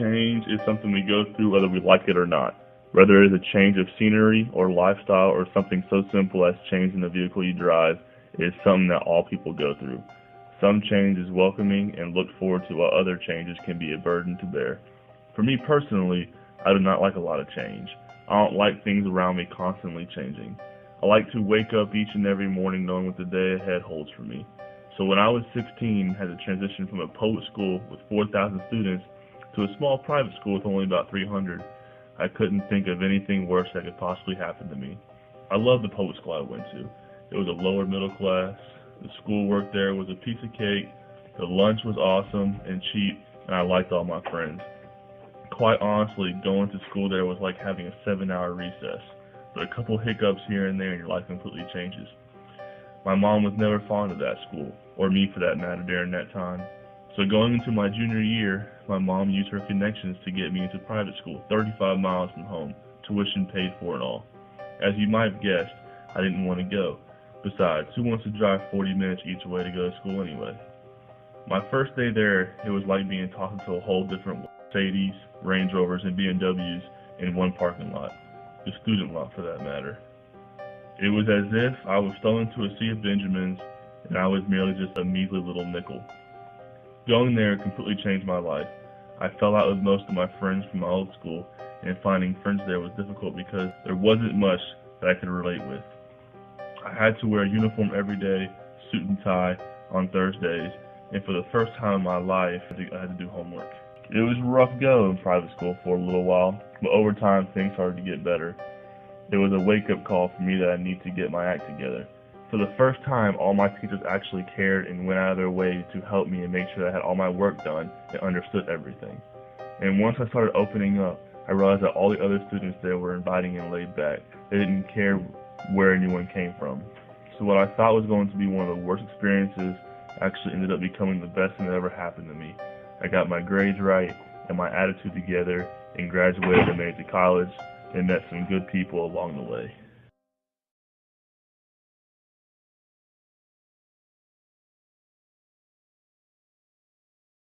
change is something we go through whether we like it or not. Whether it is a change of scenery or lifestyle or something so simple as changing the vehicle you drive, it is something that all people go through. Some change is welcoming and look forward to, while other changes can be a burden to bear. For me personally, I do not like a lot of change. I don't like things around me constantly changing. I like to wake up each and every morning knowing what the day ahead holds for me. So when I was 16, I had to transition from a public school with 4,000 students to a small private school with only about 300. I couldn't think of anything worse that could possibly happen to me. I loved the public school I went to. It was a lower middle class. The schoolwork there was a piece of cake. The lunch was awesome and cheap, and I liked all my friends. Quite honestly, going to school there was like having a 7-hour recess. But a couple hiccups here and there and your life completely changes. My mom was never fond of that school, or me for that matter, during that time. So going into my junior year, my mom used her connections to get me into private school, 35 miles from home, tuition paid for and all. As you might have guessed, I didn't want to go. Besides, who wants to drive 40 minutes each way to go to school anyway? My first day there, it was like being talking to a whole different Mercedes, Range Rovers, and BMWs in one parking lot. The student lot for that matter. It was as if I was thrown into a sea of Benjamins and I was merely just a measly little nickel. Going there completely changed my life. I fell out with most of my friends from my old school, and finding friends there was difficult because there wasn't much that I could relate with. I had to wear a uniform every day, suit and tie, on Thursdays, and for the first time in my life, I had to do homework. It was a rough go in private school for a little while, but over time things started to get better. It was a wake-up call for me that I need to get my act together. For the first time, all my teachers actually cared and went out of their way to help me and make sure I had all my work done and understood everything. And once I started opening up, I realized that all the other students there were inviting and laid back. They didn't care where anyone came from. So what I thought was going to be one of the worst experiences actually ended up becoming the best thing that ever happened to me. I got my grades right and my attitude together and graduated and made it to college and met some good people along the way.